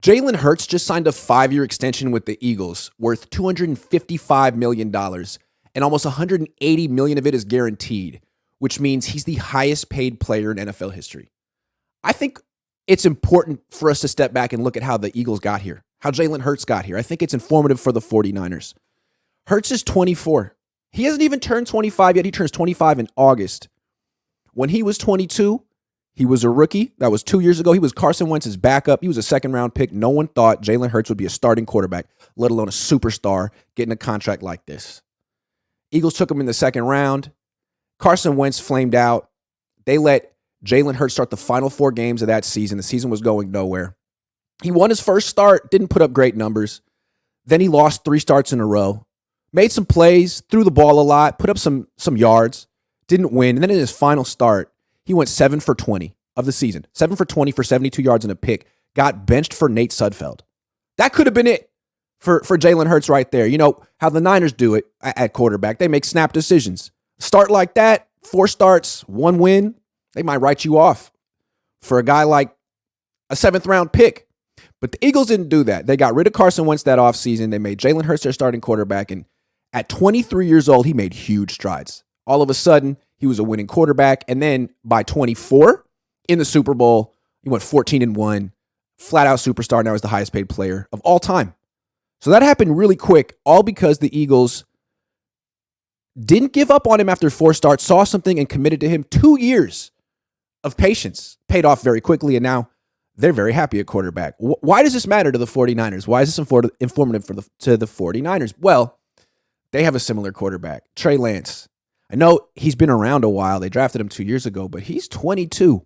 Jalen Hurts just signed a 5-year extension with the Eagles worth $255 million, and almost $180 million of it is guaranteed, which means he's the highest paid player in NFL history. I think it's important for us to step back and look at how the Eagles got here, how Jalen Hurts got here. I think it's informative for the 49ers. Hurts is 24. He hasn't even turned 25 yet. He turns 25 in August. When he was 22, he was a rookie. That was 2 years ago. He was Carson Wentz's backup. He was a second-round pick. No one thought Jalen Hurts would be a starting quarterback, let alone a superstar, getting a contract like this. Eagles took him in the second round. Carson Wentz flamed out. They let Jalen Hurts start the final 4 games of that season. The season was going nowhere. He won his first start, didn't put up great numbers. Then he lost 3 starts in a row. Made some plays, threw the ball a lot, put up some yards, didn't win. And then in his final start, he went 7 for 20 of the season. 7 for 20 for 72 yards and a pick. Got benched for Nate Sudfeld. That could have been it for Jalen Hurts right there. You know how the Niners do it at quarterback. They make snap decisions. Start like that, 4 starts, 1 win, they might write you off for a guy like a 7th-round pick. But the Eagles didn't do that. They got rid of Carson Wentz that offseason. They made Jalen Hurts their starting quarterback. And at 23 years old, he made huge strides. All of a sudden, he was a winning quarterback. And then by 24, in the Super Bowl, he went 14-1, flat-out superstar. Now he's the highest paid player of all time. So that happened really quick, all because the Eagles didn't give up on him after 4 starts, saw something and committed to him. 2 years of patience paid off very quickly, and now they're very happy at quarterback. Why does this matter to the 49ers? Why is this informative to the 49ers? Well, they have a similar quarterback, Trey Lance. I know he's been around a while. They drafted him 2 years ago, but he's 22,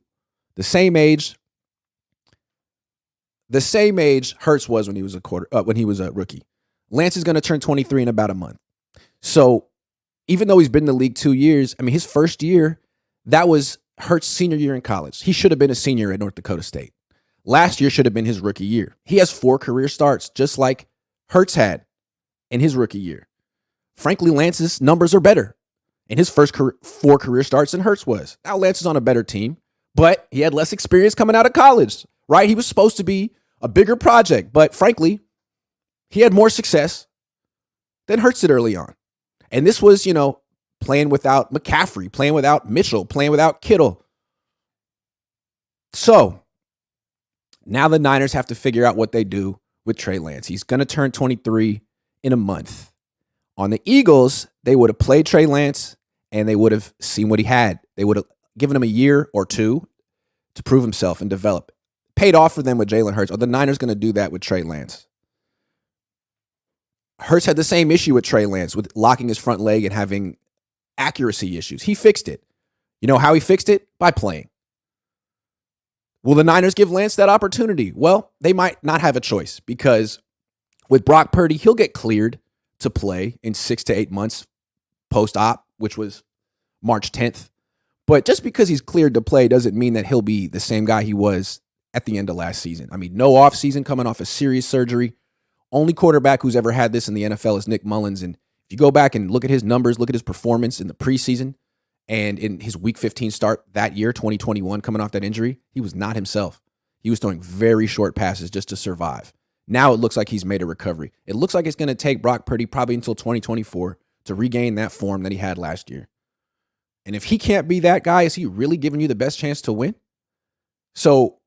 the same age Hurts was when he was a rookie. Lance is going to turn 23 in about a month. So even though he's been in the league 2 years, I mean, his first year, that was Hurts' senior year in college. He should have been a senior at North Dakota State. Last year should have been his rookie year. He has 4 career starts, just like Hurts had in his rookie year. Frankly, Lance's numbers are better in his first 4 career starts than Hurts was. Now Lance is on a better team, but he had less experience coming out of college, right? He was supposed to be a bigger project, but frankly, he had more success than Hurts did early on. And this was, playing without McCaffrey, playing without Mitchell, playing without Kittle. So now the Niners have to figure out what they do with Trey Lance. He's going to turn 23 in a month. On the Eagles, they would have played Trey Lance and they would have seen what he had. They would have given him a year or 2 to prove himself and develop. Paid off for them with Jalen Hurts. Are the Niners going to do that with Trey Lance? Hurts had the same issue with Trey Lance, with locking his front leg and having accuracy issues. He fixed it. You know how he fixed it? By playing. Will the Niners give Lance that opportunity? Well, they might not have a choice, because with Brock Purdy, he'll get cleared to play in 6 to 8 months post-op, which was March 10th. But just because he's cleared to play doesn't mean that he'll be the same guy he was at the end of last season. I mean, no offseason, coming off a serious surgery. Only quarterback who's ever had this in the NFL is Nick Mullins. And if you go back and look at his numbers, look at his performance in the preseason and in his Week 15 start that year, 2021, coming off that injury, he was not himself. He was throwing very short passes just to survive. Now it looks like he's made a recovery. It looks like it's going to take Brock Purdy probably until 2024 to regain that form that he had last year. And if he can't be that guy, is he really giving you the best chance to win? So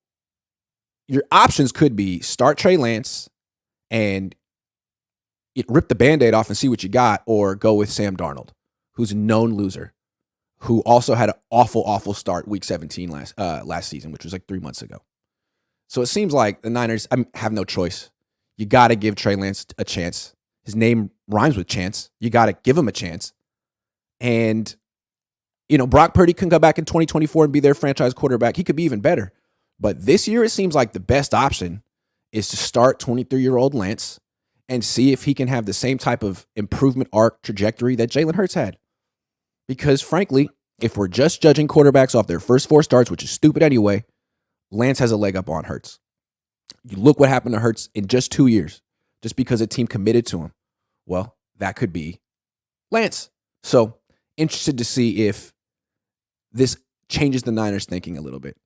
your options could be start Trey Lance and rip the Band-Aid off and see what you got, or go with Sam Darnold, who's a known loser, who also had an awful start Week 17 last season, which was like 3 months ago. So it seems like the Niners have no choice. You got to give Trey Lance a chance. His name rhymes with chance. You got to give him a chance. And, Brock Purdy can come back in 2024 and be their franchise quarterback. He could be even better. But this year, it seems like the best option is to start 23-year-old Lance and see if he can have the same type of improvement arc trajectory that Jalen Hurts had. Because frankly, if we're just judging quarterbacks off their first 4 starts, which is stupid anyway, Lance has a leg up on Hurts. You look what happened to Hurts in just 2 years, just because a team committed to him. Well, that could be Lance. So interested to see if this changes the Niners' thinking a little bit.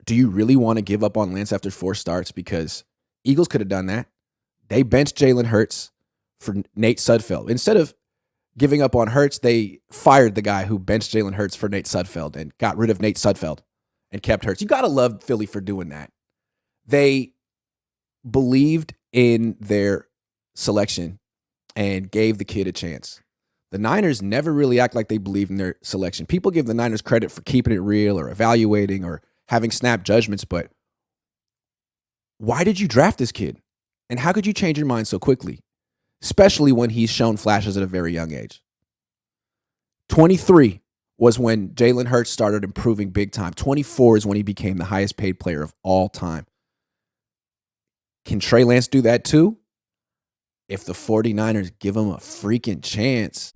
do you really want to give up on Lance after 4 starts? Because Eagles could have done that. They benched Jalen Hurts for Nate Sudfeld. Instead of giving up on Hurts, they fired the guy who benched Jalen Hurts for Nate Sudfeld and got rid of Nate Sudfeld and kept Hurts. You got to love Philly for doing that. They believed in their selection and gave the kid a chance. The Niners never really act like they believe in their selection. People give the Niners credit for keeping it real or evaluating or having snap judgments, but why did you draft this kid? And how could you change your mind so quickly? Especially when he's shown flashes at a very young age. 23 was when Jalen Hurts started improving big time. 24 is when he became the highest paid player of all time. Can Trey Lance do that too? If the 49ers give him a freaking chance.